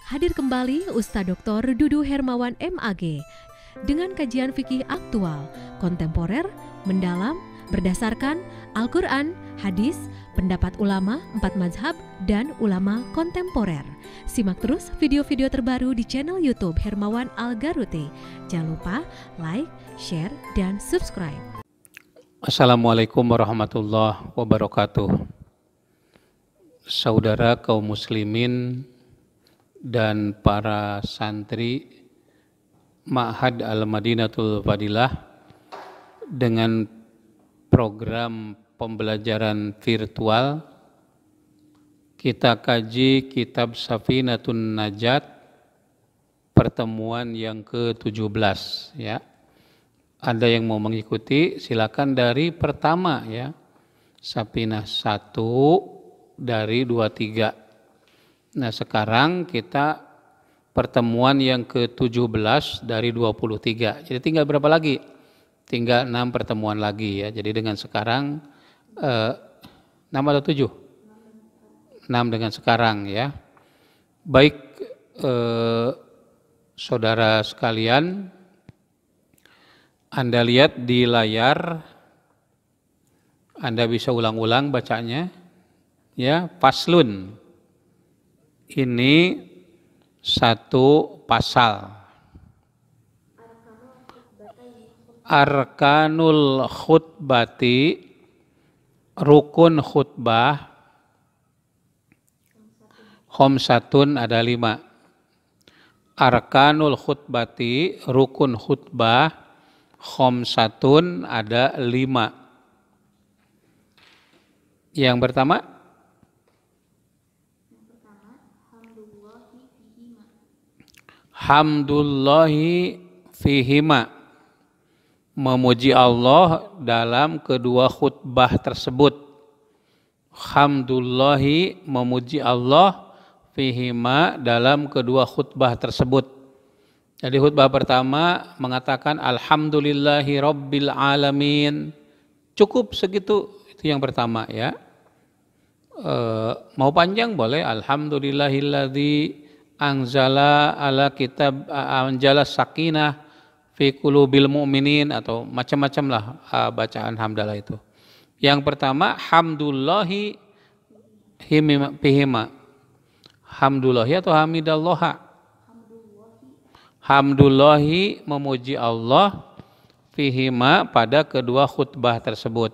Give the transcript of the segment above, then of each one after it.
Hadir kembali Ustadz Dr. Dudu Hermawan MAG dengan kajian fikih aktual, kontemporer, mendalam, berdasarkan Al-Quran, hadis, pendapat ulama 4 mazhab, dan ulama kontemporer. Simak terus video-video terbaru di channel YouTube Hermawan Al-Garute. Jangan lupa like, share, dan subscribe. Assalamualaikum warahmatullahi wabarakatuh. Saudara kaum muslimin dan para santri Ma'had Al-Madinatul Fadilah dengan program pembelajaran virtual, kita kaji kitab Safinatun Najat pertemuan yang ke-17 ya. Ada yang mau mengikuti silakan dari pertama ya. Safinah 1 dari 23. Nah sekarang kita pertemuan yang ke-17 dari 23. Jadi tinggal berapa lagi? Tinggal 6 pertemuan lagi ya. Jadi dengan sekarang 6 atau 7? 6 dengan sekarang ya. Baik saudara sekalian, Anda lihat di layar, Anda bisa ulang-ulang bacanya ya. Faslun. Ini satu pasal. Arkanul khutbati, rukun khutbah, khomsatun ada 5. Arkanul khutbati, rukun khutbah, khomsatun ada 5. Yang pertama, hamdulillahi fihima, memuji Allah dalam kedua khutbah tersebut. Hamdulillahi, memuji Allah, fihima, dalam kedua khutbah tersebut. Jadi khutbah pertama mengatakan alhamdulillahi rabbil alamin. Cukup segitu, itu yang pertama ya. Mau panjang boleh, alhamdulillahilladzi anzala ala kitab anjala sakinah fi qulubil mu'minin, atau macam-macam lah bacaan hamdalah itu. Yang pertama hamdulillahi fihima. Hamdulillahi atau hamidallaha? Hamdulillahi, memuji Allah, fihima, pada kedua khutbah tersebut.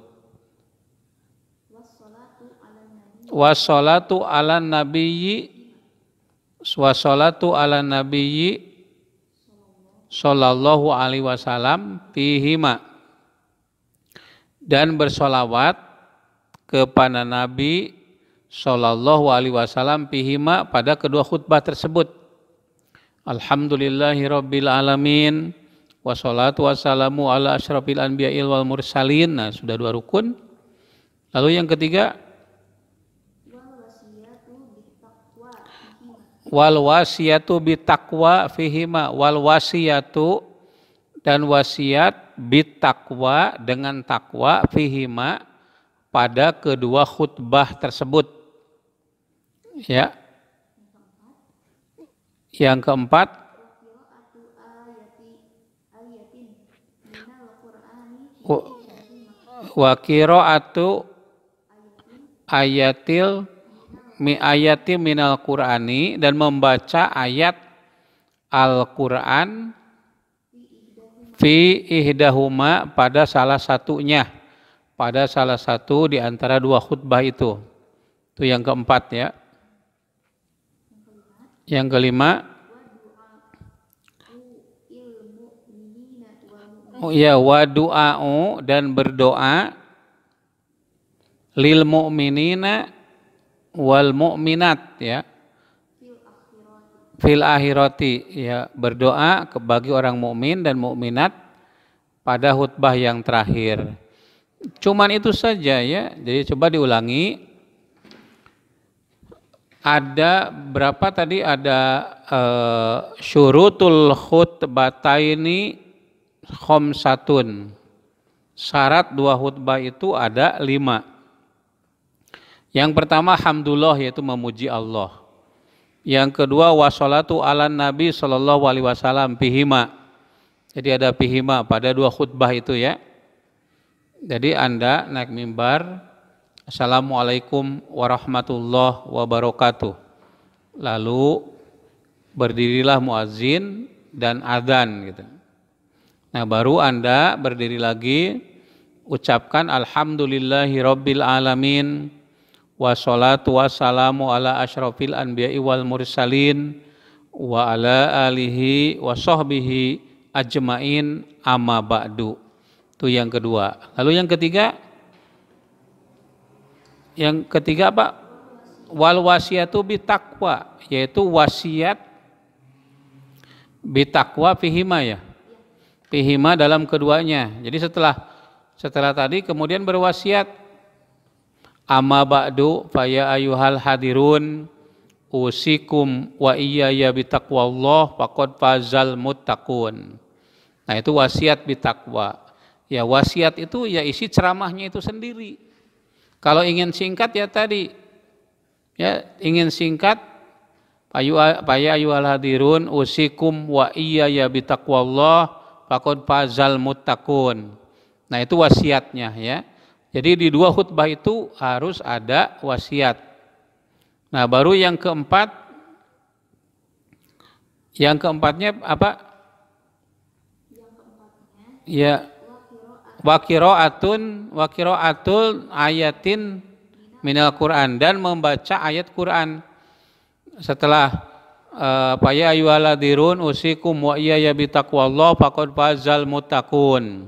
Wassalatu ala nabiyyi, wassalatu ala nabiyyi sallallahu alaihi wasallam fihima, dan bersolawat kepada Nabi sallallahu alaihi wasallam fihima, pada kedua khutbah tersebut. Alhamdulillahi rabbil alamin, wassalatu wassalamu ala asyrafil anbiya'il wal mursalin. Nah sudah 2 rukun. Lalu yang ketiga, wal wasiyatu bitaqwa fihima, wal wasiyatu, dan wasiat bitaqwa, dengan takwa, fihima, pada kedua khutbah tersebut ya. Yang keempat, wa qiraatu ayatil ayatim minal Qur'ani, dan membaca ayat Al-Quran fi ihdahuma, pada salah satunya, pada salah satu di antara 2 khutbah itu. Itu yang keempat ya. Yang kelima, wa du'a'u, dan berdoa, lil mu'minina wal mu'minat ya, fil akhirati ya, berdoa bagi orang mukmin dan mukminat pada khutbah yang terakhir. Cuman itu saja ya. Jadi coba diulangi. Ada berapa tadi? Ada syurutul khutbataini khomsatun. Syarat 2 khutbah itu ada 5. Yang pertama hamdulillah, yaitu memuji Allah. Yang kedua wassalatu ala Nabi sallallahu alaihi wasallam pihima. Jadi ada pihima pada dua khutbah itu ya. Jadi Anda naik mimbar, Assalamualaikum warahmatullahi wabarakatuh. Lalu berdirilah muazin dan adzan gitu. Nah, baru Anda berdiri lagi, ucapkan alhamdulillahi rabbil alamin wassalatu wassalamu ala asyrafil anbiya'i wal mursalin wa ala alihi wa sahbihi ajmain amma ba'du. Itu yang kedua. Lalu yang ketiga apa? Wal wasiyatu bitaqwa, yaitu wasiat bitaqwa fihima ya. Fihima dalam keduanya. Jadi setelah tadi kemudian berwasiat amma ba'du faya ayyuhal hadirun usikum wa iyaya bitaqwallah faqad fazal muttaqun. Nah, itu wasiat bitaqwa. Ya, wasiat itu ya isi ceramahnya itu sendiri. Kalau ingin singkat ya tadi, ya ingin singkat, faya ayyuhal hadirun usikum wa iyaya bitaqwallah faqad fazal muttaqun. Nah, itu wasiatnya ya. Jadi di dua khutbah itu harus ada wasiat. Nah, baru yang keempatnya apa? Ya, wakiraatul ayatin minal Quran, dan membaca ayat Quran setelah ya ayyuhalladziina usikum wa iyaya bitaqwallah faqad fazal muttaqun.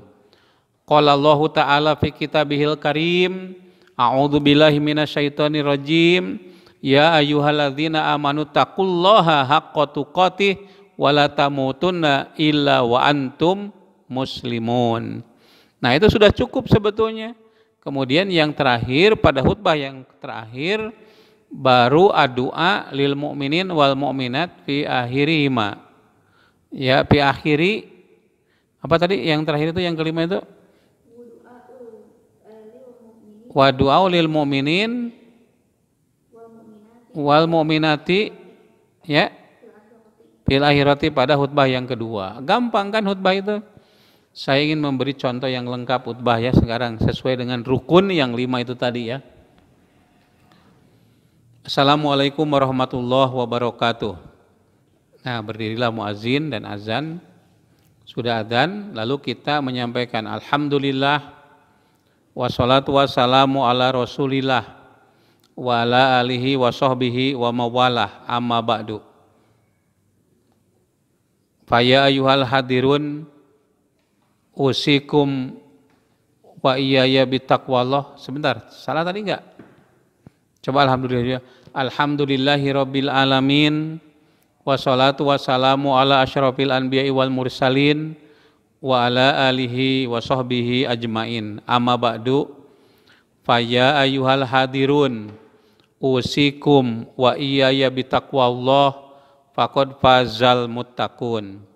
Qala Allahu ta'ala fi kitabihil karim a'udzu billahi minasyaitonir rajim ya ayyuhalladzina amanu taqullaha haqqa tuqatih wa la tamutunna illa wa antum muslimun. Nah, itu sudah cukup sebetulnya. Kemudian yang terakhir, pada khutbah yang terakhir baru addu'a lil mu'minin wal mu'minat fi akhirihima. Ya, fi akhiri apa tadi yang terakhir itu, yang kelima itu? Wa du'a lil mu'minin wal mu'minati ya fil akhirati, pada khutbah yang kedua. Gampang kan khutbah itu? Saya ingin memberi contoh yang lengkap khutbah ya sekarang sesuai dengan rukun yang 5 itu tadi ya. Assalamualaikum warahmatullahi wabarakatuh. Nah, berdirilah muazin dan azan. Sudah adzan, lalu kita menyampaikan alhamdulillah wassalatu wassalamu ala rasulillah wa ala alihi wa sahbihi wa mawalah amma ba'du. Faya ayyuhal hadirun usikum wa iyaya bitaqwallah. Sebentar, salah tadi enggak? Coba alhamdulillah. Alhamdulillahi rabbil alamin wassalatu wassalamu ala asyrafil anbiya'i wal mursalin wa ala alihi wa sahbihi ajmain amma ba'du. Faya ayyuhal hadirun usikum wa iyaya bitaqwallah faqad fazal muttaqun.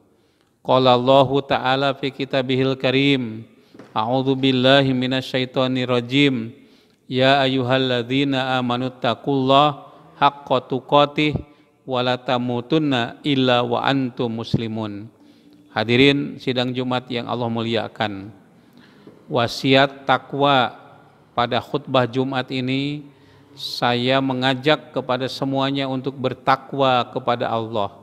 Qala Allahu ta'ala fi kitabihil karim a'udzu billahi minasyaitonir rajim ya ayyuhalladzina amanu taqullaha haqqa tuqatih wa la tamutunna illa wa antum muslimun. Hadirin sidang Jumat yang Allah muliakan, wasiat takwa pada khutbah Jumat ini saya mengajak kepada semuanya untuk bertakwa kepada Allah.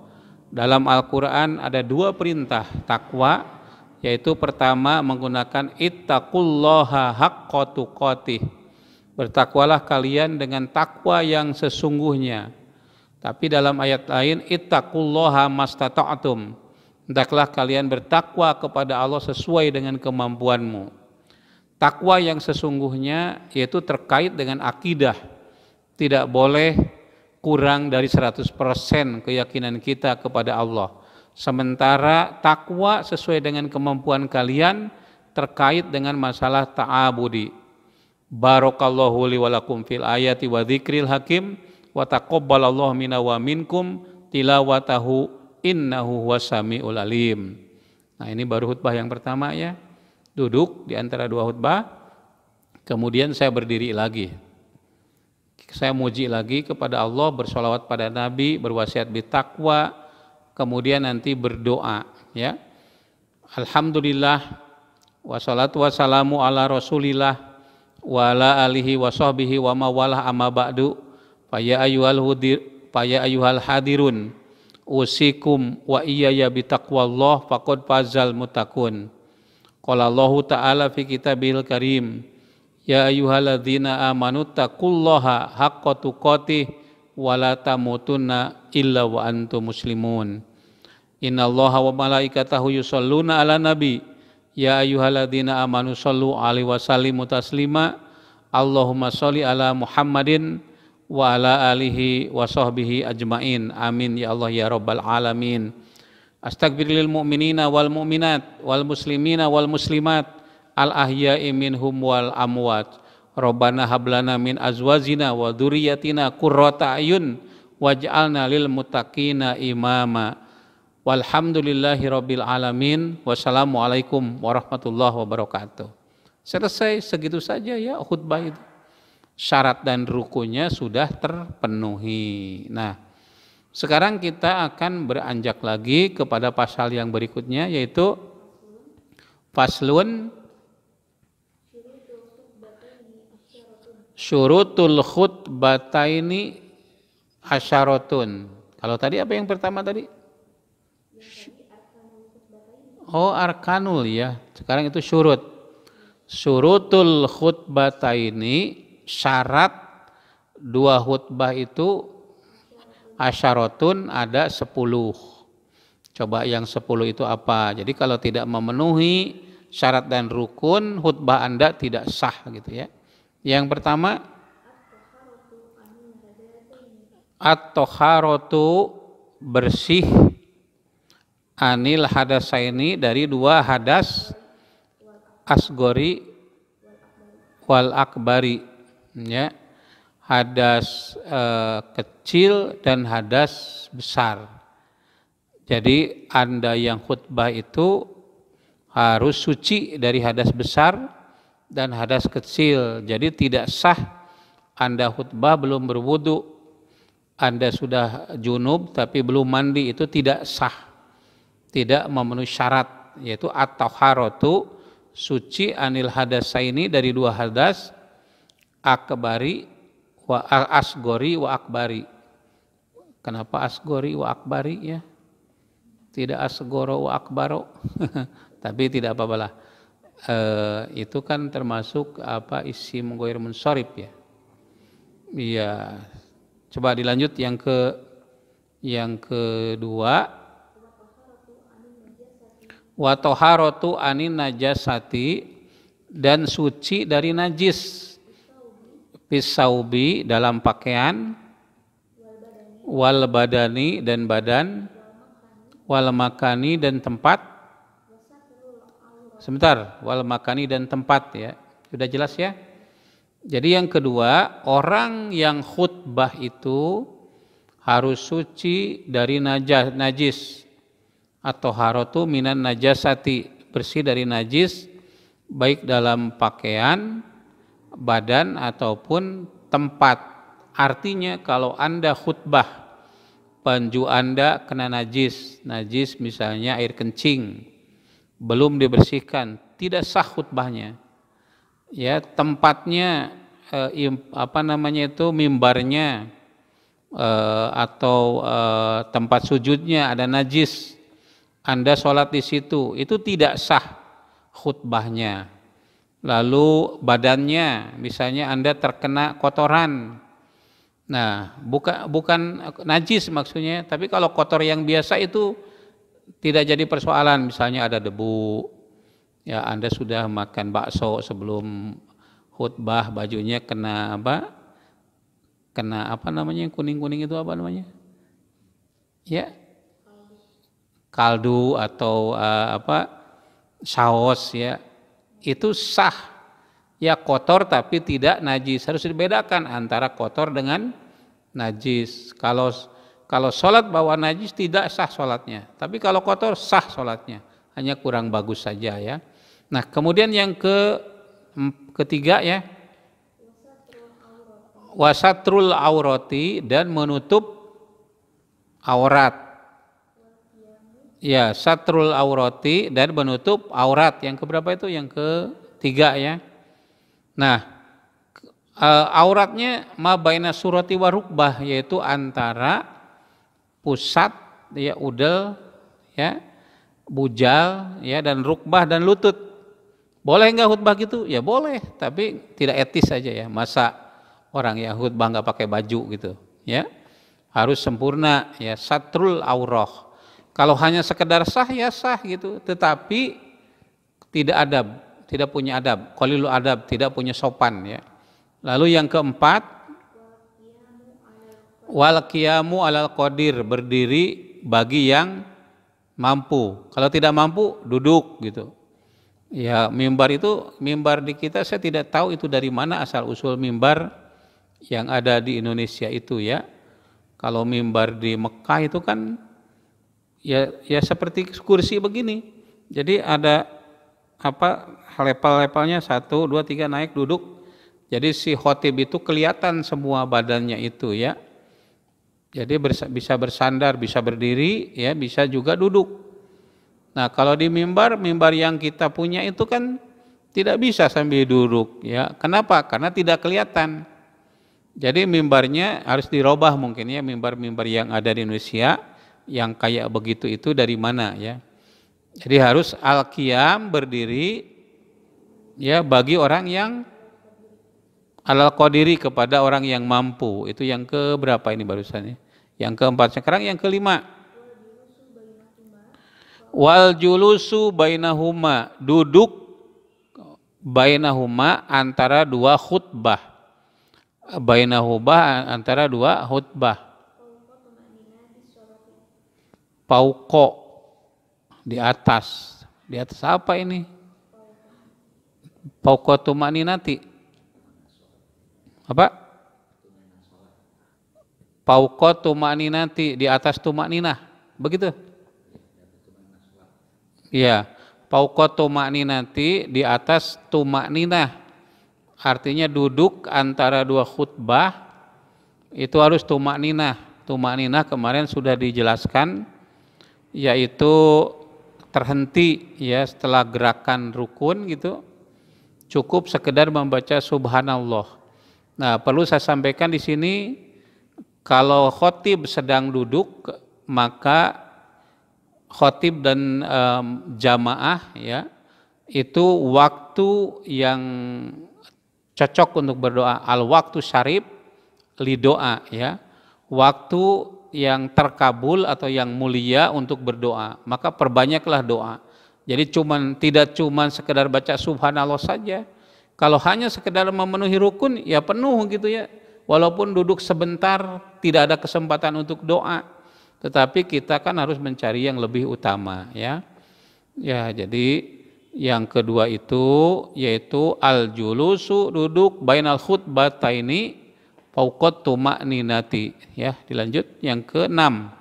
Dalam Al-Quran ada 2 perintah takwa, yaitu pertama menggunakan ittaqullaha haqqa tuqatih, bertakwalah kalian dengan takwa yang sesungguhnya. Tapi dalam ayat lain ittaqullaha mastata'tum, hendaklah kalian bertakwa kepada Allah sesuai dengan kemampuanmu. Takwa yang sesungguhnya yaitu terkait dengan akidah, tidak boleh kurang dari 100% keyakinan kita kepada Allah. Sementara takwa sesuai dengan kemampuan kalian terkait dengan masalah ta'abudi. Barakallahu li wa lakum fil ayati wa dzikril hakim wa taqabbalallahu minna wa minkum tilawatahu innahu huwas-sami'ul alim. Nah, ini baru khutbah yang pertama ya. Duduk di antara 2 khutbah. Kemudian saya berdiri lagi. Saya muji lagi kepada Allah, bersolawat pada Nabi, berwasiat bertakwa, kemudian nanti berdoa, ya. Alhamdulillah, wassalatu wassalamu ala Rasulillah wa ala alihi wa sahbihi wa mawalah amma ba'du. Faya ayyuhal hadirun usikum wa iyaya bitaqwallah faqad fazal muttaqun. Qala Allahu ta'ala fi kitabil karim, ya ayyuhalladzina amanu taqullaha haqqa tuqatih wa la tamutunna illa wa antum muslimun. Innallaha wa malaikatahu yusholluna ala nabi, ya ayyuhalladzina amanu shollu alaihi wa sallimu taslima. Allahumma sholli ala Muhammadin wa ala alihi wa sahbihi ajmain. Amin ya Allah ya rabbal alamin. Astaghfirulil mu'minina wal mu'minat wal muslimina wal muslimat al ahya'i minhum wal amwat. Rabbana hablana min azwajina wa dzurriyyatina qurrata ayun waj'alna lil muttaqina imama. Walhamdulillahi rabbil alamin. Wassalamualaikum warahmatullahi wabarakatuh. Selesai, segitu saja ya khutbah itu. Syarat dan rukunnya sudah terpenuhi. Nah, sekarang kita akan beranjak lagi kepada pasal yang berikutnya, yaitu faslun syurutul khutbataini asyaratun. Kalau tadi apa yang pertama tadi? Oh, arkanul ya. Sekarang itu syurut. Syurutul khutbataini, syarat dua khutbah itu asyaratun, ada 10. Coba yang 10 itu apa? Jadi kalau tidak memenuhi syarat dan rukun, khutbah Anda tidak sah gitu ya. Yang pertama, at-thaharatu, bersih, anil hadasaini, dari dua hadas, asgori wal akbari, ya, hadas kecil dan hadas besar. Jadi Anda yang khutbah itu harus suci dari hadas besar dan hadas kecil. Jadi tidak sah Anda khutbah belum berwudu. Anda sudah junub tapi belum mandi, itu tidak sah, tidak memenuhi syarat, yaitu at-thaharatu, suci, anil hadasaini, dari dua hadas, akbari wa asgori wa akbari. Kenapa asgori wa akbari ya? Tidak asgoro wa akbaro. Tapi tidak apa-apalah. Itu kan termasuk apa, isim ghair munsharif ya. Iya. Coba dilanjut yang kedua, wa taharatu anin najasati, dan suci dari najis, pisaubi, dalam pakaian, wal badani, dan badan, wal makani, dan tempat. Sebentar, wal makani dan tempat ya. Sudah jelas ya? Jadi yang kedua, orang yang khutbah itu harus suci dari najis, atau haratu minan najasati, bersih dari najis, baik dalam pakaian, badan, ataupun tempat. Artinya kalau Anda khutbah, baju Anda kena najis misalnya air kencing, belum dibersihkan, tidak sah khutbahnya. Ya, tempatnya mimbarnya atau tempat sujudnya ada najis, Anda sholat di situ, itu tidak sah khutbahnya. Lalu badannya, misalnya Anda terkena kotoran, nah bukan najis maksudnya, tapi kalau kotor yang biasa itu tidak jadi persoalan. Misalnya ada debu, ya Anda sudah makan bakso sebelum khutbah, bajunya kena apa namanya yang kuning-kuning itu apa namanya? Ya, kaldu atau saus ya, itu sah. Ya kotor tapi tidak najis. Harus dibedakan antara kotor dengan najis. Kalau sholat bawa najis tidak sah sholatnya. Tapi kalau kotor sah sholatnya. Hanya kurang bagus saja ya. Nah kemudian yang ketiga ya. wasatrul aurati, dan menutup aurat. Ya, satrul aurati dan menutup aurat. Yang keberapa itu? Yang ketiga ya. Nah, auratnya ma baina surati wa rukbah, yaitu antara pusat ya udel ya, bujal ya, dan rukbah dan lutut. Boleh nggak khutbah gitu? Ya boleh, tapi tidak etis saja ya. Masa orang ya khutbah nggak pakai baju gitu ya, harus sempurna ya, satrul aurah. Kalau hanya sekedar sah ya sah gitu, tetapi tidak adab, tidak punya adab, qalilul adab, tidak punya sopan ya. Lalu yang keempat, wal qiyamu alal qadir, berdiri bagi yang mampu. Kalau tidak mampu duduk gitu. Ya, mimbar itu, mimbar di kita saya tidak tahu itu dari mana asal usul mimbar yang ada di Indonesia itu ya. Kalau mimbar di Mekah itu kan ya seperti kursi begini. Jadi ada level-levelnya 1, 2, 3 naik duduk. Jadi si khotib itu kelihatan semua badannya itu ya. Jadi bisa bersandar, bisa berdiri ya, bisa juga duduk. Nah, kalau di mimbar yang kita punya itu kan tidak bisa sambil duduk ya. Kenapa? Karena tidak kelihatan. Jadi mimbarnya harus dirubah mungkin ya, mimbar-mimbar yang ada di Indonesia yang kayak begitu itu dari mana ya. Jadi harus al-qiyam, berdiri ya bagi orang yang alal qadiri, kepada orang yang mampu. Itu yang keberapa ini barusan ya? Yang keempat. Sekarang yang kelima. Wal julusu bainahuma, duduk bainahuma antara dua khutbah. Bainahuma antara dua khutbah. Pauko, di atas. Di atas apa ini? Pauko tumaninati. Apa? Pauko tumaninati, di atas tumaninah. Begitu? Ya, pauko tumaninati, di atas tumaninah. Artinya duduk antara dua khutbah itu harus tumaninah. Tumaninah kemarin sudah dijelaskan, yaitu terhenti ya setelah gerakan rukun gitu, cukup sekedar membaca subhanallah. Nah, perlu saya sampaikan di sini, kalau khotib sedang duduk maka khotib dan jamaah ya itu waktu yang cocok untuk berdoa, al waktu syarif li doa ya, waktu yang terkabul atau yang mulia untuk berdoa, maka perbanyaklah doa. Jadi tidak cuman sekedar baca subhanallah saja. Kalau hanya sekedar memenuhi rukun ya penuh gitu ya, walaupun duduk sebentar tidak ada kesempatan untuk doa, tetapi kita kan harus mencari yang lebih utama ya. Ya, jadi yang kedua itu yaitu al julusu, duduk bainal khutbataini fauqat tumaninati ya. Dilanjut yang keenam,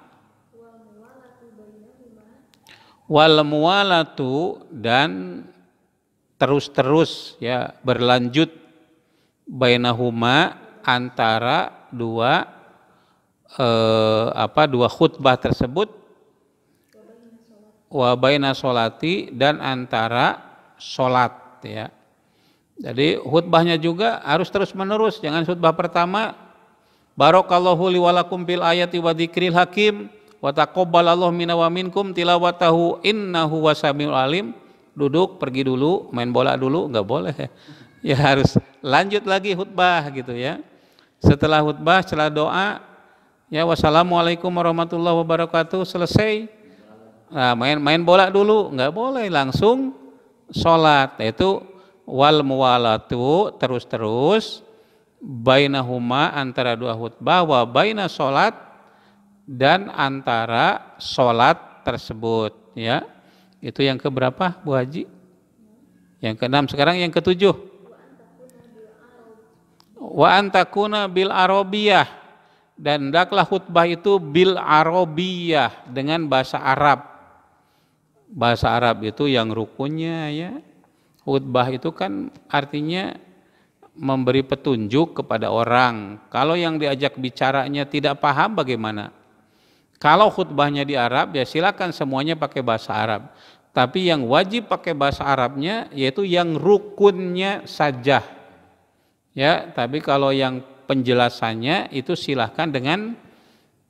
wal muwalatu, dan terus-terus ya, berlanjut bainahuma, antara dua dua khutbah tersebut, wa baina sholati, dan antara sholat ya. Jadi khutbahnya juga harus terus menerus, jangan khutbah pertama barakallahu li walakum fil ayati wa dzikril hakim wa taqabbalallahu minna wa minkum tilawatahu innahu wasamiul alim, duduk pergi dulu main bola dulu, nggak boleh ya, harus lanjut lagi khutbah gitu ya. Setelah khutbah, setelah doa ya, wassalamualaikum warahmatullahi wabarakatuh, selesai. Nah, main bola dulu, nggak boleh, langsung sholat. Yaitu wal muwalatu, terus-terus, bainahuma, antara dua khutbah, wa baina sholat, dan antara sholat tersebut ya. Itu yang keberapa Bu Haji? Yang keenam. Sekarang yang ketujuh, wa antakuna bil arabiyah, dan hendaklah khutbah itu bil arabiyah, dengan bahasa Arab. Bahasa Arab itu yang rukunnya ya. Khutbah itu kan artinya memberi petunjuk kepada orang. Kalau yang diajak bicaranya tidak paham bagaimana? Kalau khutbahnya di Arab ya silakan semuanya pakai bahasa Arab. Tapi yang wajib pakai bahasa Arabnya yaitu yang rukunnya saja. Ya, tapi kalau yang penjelasannya itu silahkan dengan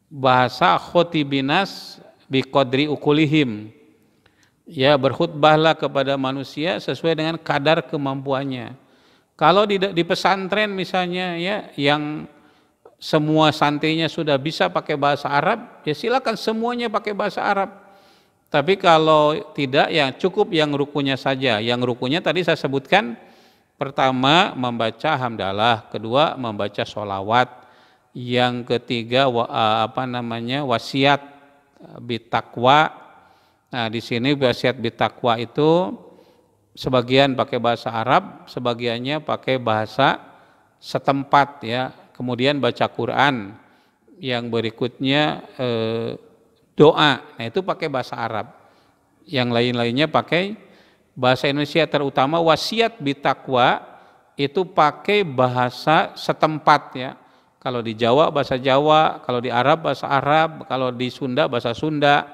bahasa khotibinas biqadri ukulihim. Ya, berkhutbahlah kepada manusia sesuai dengan kadar kemampuannya. Kalau di pesantren misalnya ya yang semua santrinya sudah bisa pakai bahasa Arab, ya silakan semuanya pakai bahasa Arab. Tapi kalau tidak ya cukup yang rukunya saja. Yang rukunya tadi saya sebutkan, pertama membaca hamdalah, kedua membaca sholawat, yang ketiga wasiat bitakwa. Nah, di sini wasiat bitakwa itu sebagian pakai bahasa Arab, sebagiannya pakai bahasa setempat ya. Kemudian baca Quran. Yang berikutnya doa. Nah, itu pakai bahasa Arab. Yang lain-lainnya pakai bahasa Indonesia, terutama wasiat bitakwa itu pakai bahasa setempat ya. Kalau di Jawa bahasa Jawa, kalau di Arab bahasa Arab, kalau di Sunda bahasa Sunda,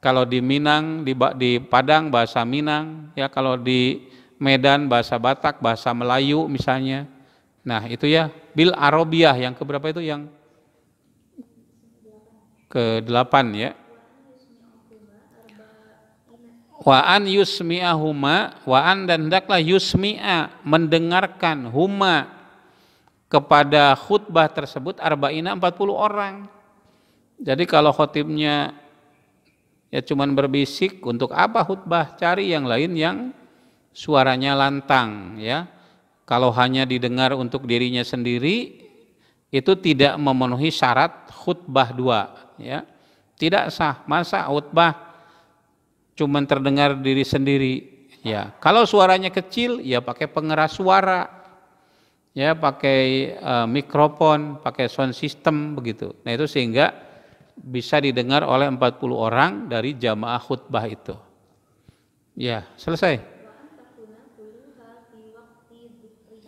kalau di Minang, di Padang bahasa Minang, ya kalau di Medan bahasa Batak, bahasa Melayu misalnya. Nah itu ya bil Arabiyah yang keberapa itu, yang ke-8 ya. Wa'an yusmi'ahuma, wa'an dan hendaklah yusmi'a mendengarkan huma kepada khutbah tersebut arba'ina 40 orang. Jadi kalau khotibnya ya cuman berbisik, untuk apa khutbah? Cari yang lain yang suaranya lantang ya. Kalau hanya didengar untuk dirinya sendiri itu tidak memenuhi syarat khutbah 2 ya. Tidak sah. Masa khutbah cuman terdengar diri sendiri ya. Kalau suaranya kecil ya pakai pengeras suara ya, pakai mikrofon, pakai sound system begitu. Nah itu sehingga bisa didengar oleh 40 orang dari jamaah khutbah itu. Ya, selesai.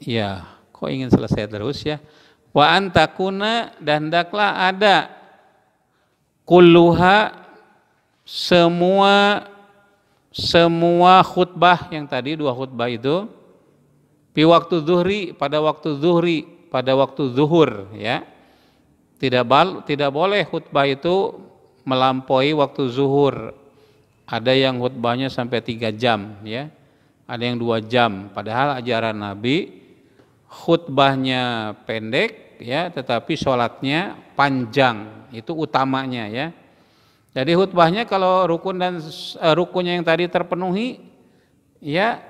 Ya, kok ingin selesai terus ya. Wa antakuna, dan hendaklah ada kulluha, semua khutbah yang tadi 2 khutbah itu fi waktu zuhri, pada waktu zuhri, pada waktu zuhur ya. Tidak boleh khutbah itu melampaui waktu zuhur. Ada yang khutbahnya sampai 3 jam ya. Ada yang 2 jam. Padahal ajaran Nabi khutbahnya pendek ya, tetapi sholatnya panjang. Itu utamanya ya. Jadi khutbahnya kalau rukunnya yang tadi terpenuhi ya,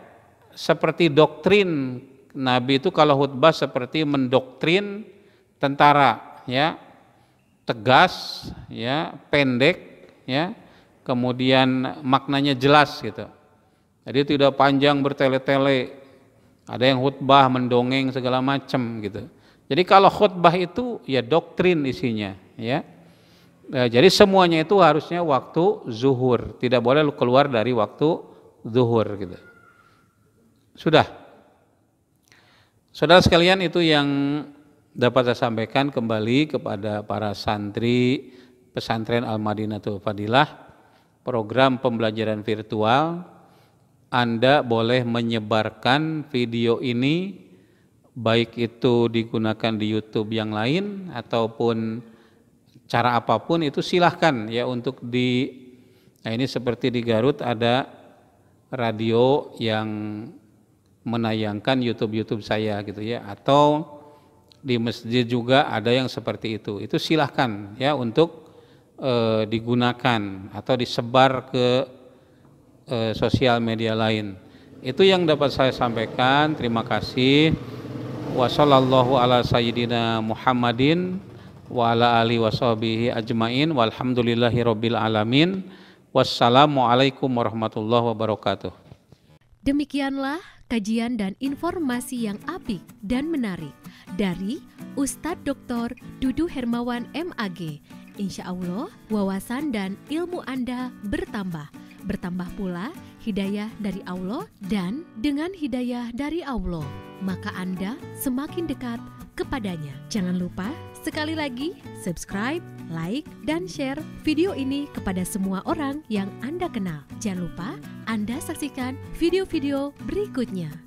seperti doktrin Nabi itu kalau khutbah seperti mendoktrin tentara ya, tegas ya, pendek ya, kemudian maknanya jelas gitu. Jadi tidak panjang bertele-tele, ada yang khutbah mendongeng segala macam gitu. Jadi kalau khutbah itu ya doktrin isinya ya. Jadi semuanya itu harusnya waktu zuhur, tidak boleh keluar dari waktu zuhur gitu. Sudah. Saudara sekalian, itu yang dapat saya sampaikan kembali kepada para santri pesantren Al-Madinatul Fadilah, program pembelajaran virtual. Anda boleh menyebarkan video ini, baik itu digunakan di YouTube yang lain ataupun cara apapun itu silahkan ya untuk nah ini seperti di Garut ada radio yang menayangkan YouTube saya gitu ya, atau di masjid juga ada yang seperti itu silahkan ya untuk digunakan atau disebar ke sosial media lain. Itu yang dapat saya sampaikan. Terima kasih. Wassallallahu ala sayyidina Muhammadin wa ala alihi washabihi ajmain walhamdulillahi rabbil alamin. Wassalamualaikum warahmatullahi wabarakatuh. Demikianlah kajian dan informasi yang apik dan menarik dari Ustadz Dr. Dudu Hermawan MAG. Insya Allah wawasan dan ilmu Anda bertambah. bertambah pula hidayah dari Allah, dan dengan hidayah dari Allah, maka Anda semakin dekat kepadanya. Jangan lupa sekali lagi subscribe, like, dan share video ini kepada semua orang yang Anda kenal. Jangan lupa Anda saksikan video-video berikutnya.